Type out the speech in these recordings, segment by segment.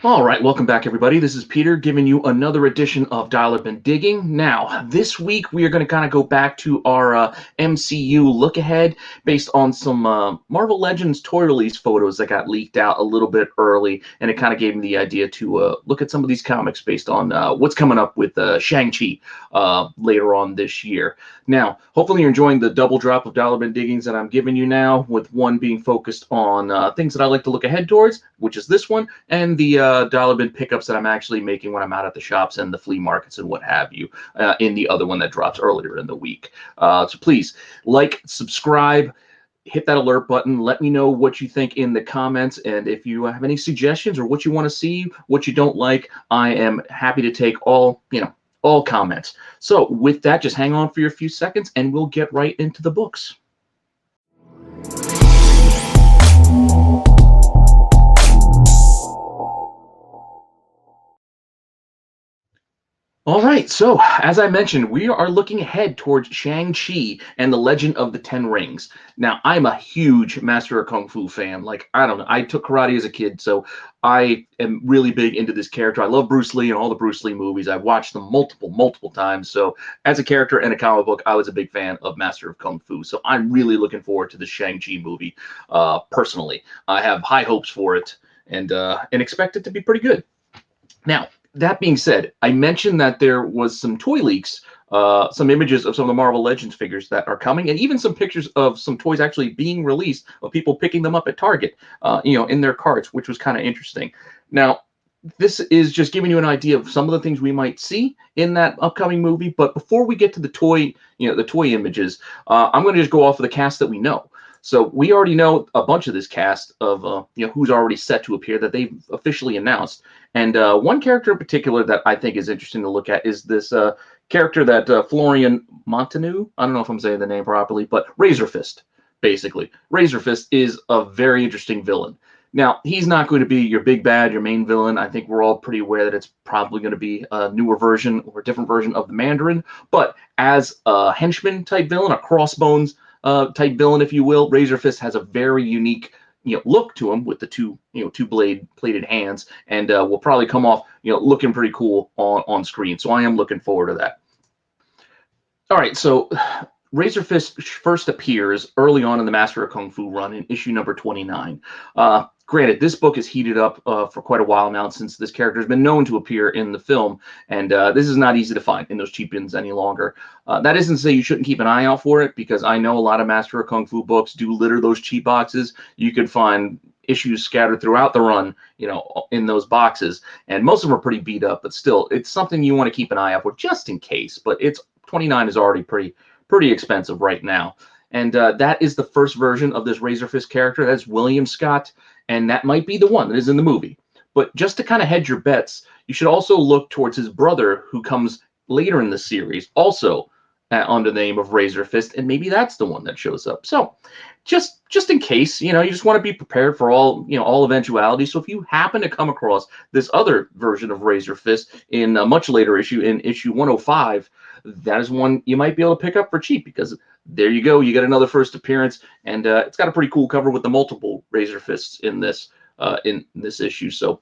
All right, welcome back, everybody. This is Peter giving you another edition of Dollar Bin Digging. Now, this week we are going to kind of go back to our MCU look ahead based on some Marvel Legends toy release photos that got leaked out a little bit early, and it kind of gave me the idea to look at some of these comics based on what's coming up with Shang Chi later on this year. Now, hopefully, you're enjoying the double drop of Dollar Bin Diggings that I'm giving you now, with one being focused on things that I like to look ahead towards, which is this one, and the dollar bin pickups that I'm actually making when I'm out at the shops and the flea markets and what have you in the other one that drops earlier in the week. So please like, subscribe, hit that alert button. Let me know what you think in the comments. And if you have any suggestions or what you want to see, what you don't like, I am happy to take all comments. So with that, just hang on for your few seconds and we'll get right into the books. All right, so as I mentioned, we are looking ahead towards Shang-Chi and the Legend of the Ten Rings. Now, I'm a huge Master of Kung Fu fan. Like, I don't know, I took karate as a kid, so I am really big into this character. I love Bruce Lee and all the Bruce Lee movies. I've watched them multiple times. So as a character and a comic book, I was a big fan of Master of Kung Fu. So I'm really looking forward to the Shang-Chi movie personally. I have high hopes for it and expect it to be pretty good. Now, that being said, I mentioned that there was some toy leaks, some images of some of the Marvel Legends figures that are coming, and even some pictures of some toys actually being released of people picking them up at Target, in their carts, which was kind of interesting. Now, this is just giving you an idea of some of the things we might see in that upcoming movie. But before we get to the toy images, I'm going to just go off of the cast that we know. So we already know a bunch of this cast of who's already set to appear that they've officially announced. And one character in particular that I think is interesting to look at is this character that Florian Montagu. I don't know if I'm saying the name properly, but Razor Fist, basically. Razor Fist is a very interesting villain. Now, he's not going to be your big bad, your main villain. I think we're all pretty aware that it's probably going to be a newer version or a different version of the Mandarin. But as a henchman type villain, a crossbones type villain, if you will, Razor Fist has a very unique look to him with the two bladed hands, and will probably come off looking pretty cool on screen. So I am looking forward to that. All right, so Razor Fist first appears early on in the Master of Kung Fu run in issue number 29. Granted, this book is heated up for quite a while now since this character has been known to appear in the film, and this is not easy to find in those cheap bins any longer. That isn't to say you shouldn't keep an eye out for it, because I know a lot of Master of Kung Fu books do litter those cheap boxes. You could find issues scattered throughout the run, in those boxes, and most of them are pretty beat up, but still, it's something you want to keep an eye out for just in case. But it's 29 is already pretty expensive right now. And that is the first version of this Razor Fist character. That's William Scott, and that might be the one that is in the movie. But just to kind of hedge your bets, you should also look towards his brother, who comes later in the series, also under the name of Razor Fist, and maybe that's the one that shows up. So just in case, you just want to be prepared for all eventualities. So if you happen to come across this other version of Razor Fist in a much later issue, in issue 105, that is one you might be able to pick up for cheap, because there you go, you get another first appearance, and it's got a pretty cool cover with the multiple Razor Fists in this issue. So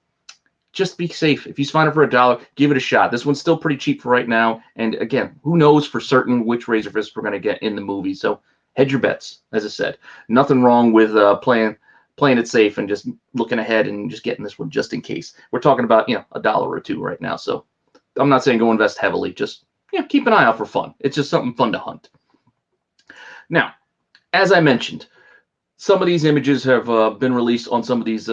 just be safe. If you find it for $1, give it a shot. This one's still pretty cheap for right now, and again, who knows for certain which Razor Fist we're going to get in the movie. So hedge your bets. As I said, nothing wrong with playing it safe and just looking ahead and just getting this one just in case. We're talking about $1 or $2 right now, so I'm not saying go invest heavily. Just keep an eye out for fun. It's just something fun to hunt. Now, as I mentioned, some of these images have been released on some of these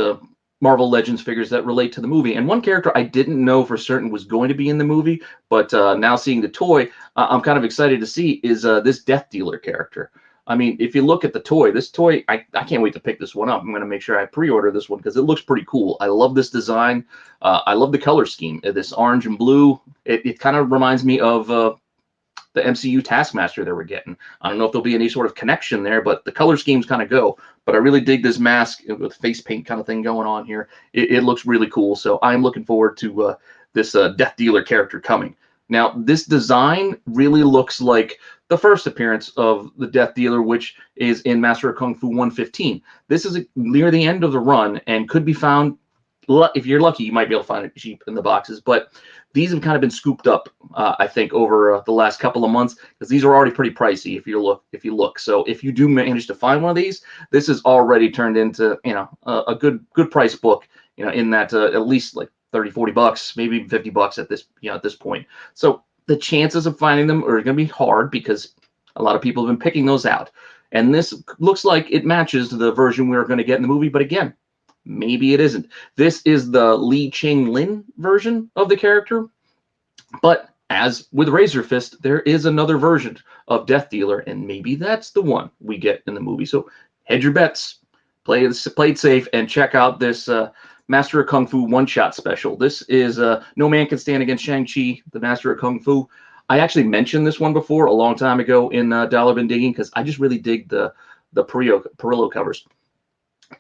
Marvel Legends figures that relate to the movie. And one character I didn't know for certain was going to be in the movie, but now seeing the toy, I'm kind of excited to see is this Death Dealer character. I mean, if you look at the toy, this toy, I can't wait to pick this one up. I'm going to make sure I pre-order this one because it looks pretty cool. I love this design. I love the color scheme. This orange and blue, it kind of reminds me of the MCU Taskmaster that we're getting. I don't know if there'll be any sort of connection there, but the color schemes kind of go. But I really dig this mask with face paint kind of thing going on here. It looks really cool. So I'm looking forward to this Death Dealer character coming. Now, this design really looks like the first appearance of the Death Dealer, which is in Master of Kung Fu 115. This is near the end of the run and could be found If you're lucky, you might be able to find it cheap in the boxes. But these have kind of been scooped up, I think, over the last couple of months, because these are already pretty pricey if you look. So if you do manage to find one of these, this is already turned into a good price book. In that at least like 30, 40 bucks, maybe even 50 bucks at this point. So the chances of finding them are going to be hard because a lot of people have been picking those out. And this looks like it matches the version we're going to get in the movie. But again, maybe it isn't. This is the Li Ching Lin version of the character. But as with Razor Fist, there is another version of Death Dealer, and maybe that's the one we get in the movie. So hedge your bets, play it safe, and check out this Master of Kung Fu one-shot special. This is No Man Can Stand Against Shang-Chi, the Master of Kung Fu. I actually mentioned this one before a long time ago in Dollar Bin Digging because I just really dig the Perillo covers.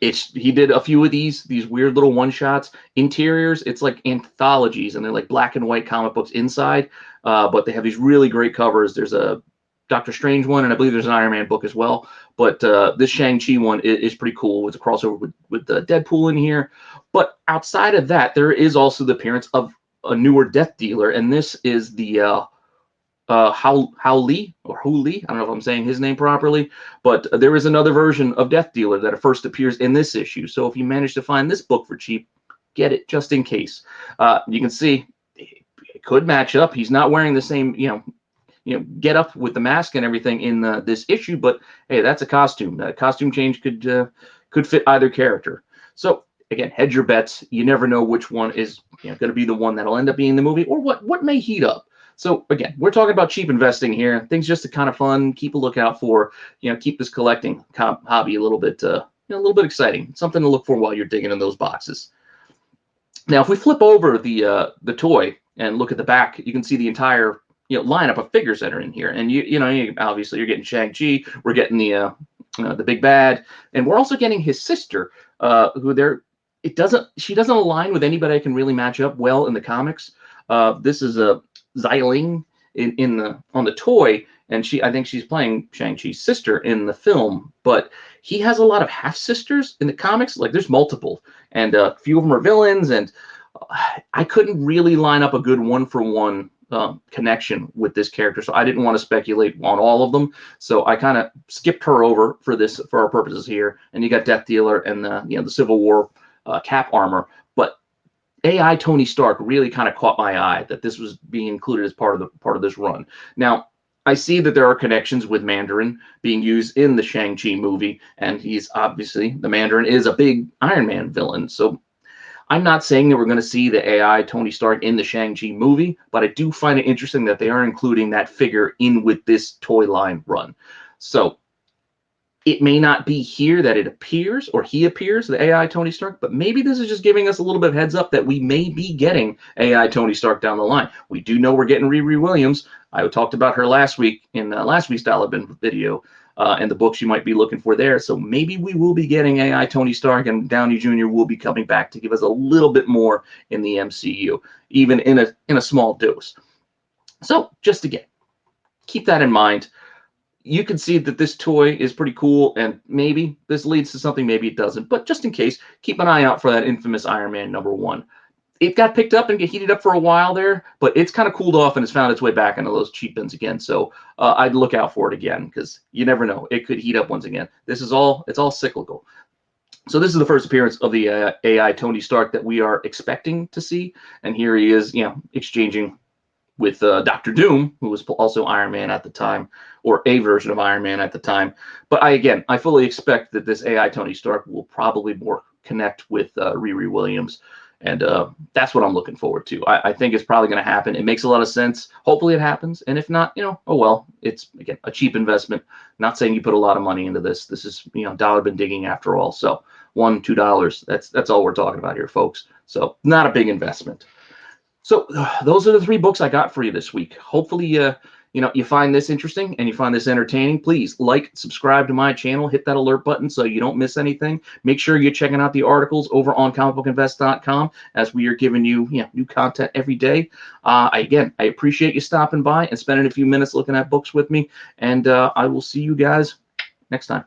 He did a few of these weird little one-shots. Interiors, it's like anthologies, and they're like black and white comic books inside, but they have these really great covers. There's a Doctor Strange one, and I believe there's an Iron Man book as well. But this Shang-Chi one is pretty cool. It's a crossover with Deadpool in here. But outside of that, there is also the appearance of a newer Death Dealer, and this is the Hao Li, or Hu Li. I don't know if I'm saying his name properly, but there is another version of Death Dealer that first appears in this issue. So if you manage to find this book for cheap, get it just in case. You can see it could match up. He's not wearing the same, get up with the mask and everything in this issue, but hey, that's a costume. That costume change could fit either character. So again, hedge your bets. You never know which one is going to be the one that'll end up being the movie, or what may heat up. So again, we're talking about cheap investing here. Things just to kind of fun, keep a lookout for. Keep this collecting hobby a little bit exciting. Something to look for while you're digging in those boxes. Now, if we flip over the toy and look at the back, you can see the entire lineup of figures that are in here. And obviously you're getting Shang-Chi, we're getting the big bad, and we're also getting his sister, she doesn't align with anybody I can really match up well in the comics. This is a Xialing on the toy, and I think she's playing Shang-Chi's sister in the film, but he has a lot of half sisters in the comics. Like there's multiple, and a few of them are villains, and I couldn't really line up a good one-for-one connection with this character, so I didn't want to speculate on all of them. So I kind of skipped her over for our purposes here. And you got Death Dealer and the Civil War Cap armor, but AI Tony Stark really kind of caught my eye that this was being included as part of this run. Now I see that there are connections with Mandarin being used in the Shang-Chi movie, and he's obviously, the Mandarin is a big Iron Man villain. So I'm not saying that we're going to see the AI Tony Stark in the Shang-Chi movie, but I do find it interesting that they are including that figure in with this toy line run. So it may not be here that it appears, or he appears, the AI Tony Stark, but maybe this is just giving us a little bit of heads up that we may be getting AI Tony Stark down the line. We do know we're getting Riri Williams. I talked about her last week in last week's Dollar Bin video. And the books you might be looking for there. So maybe we will be getting AI Tony Stark, and Downey Jr. will be coming back to give us a little bit more in the MCU, even in a small dose. So just again, keep that in mind. You can see that this toy is pretty cool, and maybe this leads to something, maybe it doesn't. But just in case, keep an eye out for that infamous Iron Man #1. It got picked up and get heated up for a while there, but it's kind of cooled off and has found its way back into those cheap bins again. So I'd look out for it again, because you never know, it could heat up once again. It's all cyclical. So this is the first appearance of the AI Tony Stark that we are expecting to see, and here he is, exchanging with Dr. Doom, who was also Iron Man at the time, or a version of Iron Man at the time. But I fully expect that this AI Tony Stark will probably more connect with Riri Williams. And that's what I'm looking forward to. I think it's probably going to happen. It makes a lot of sense. Hopefully it happens. And if not, oh well. It's, again, a cheap investment. Not saying you put a lot of money into this. This is, Dollar Bin Digging after all. So $1, $2. That's all we're talking about here, folks. So not a big investment. So those are the 3 books I got for you this week. Hopefully, you find this interesting and you find this entertaining. Please like, subscribe to my channel, hit that alert button so you don't miss anything. Make sure you're checking out the articles over on comicbookinvest.com, as we are giving you, new content every day. I appreciate you stopping by and spending a few minutes looking at books with me, and I will see you guys next time.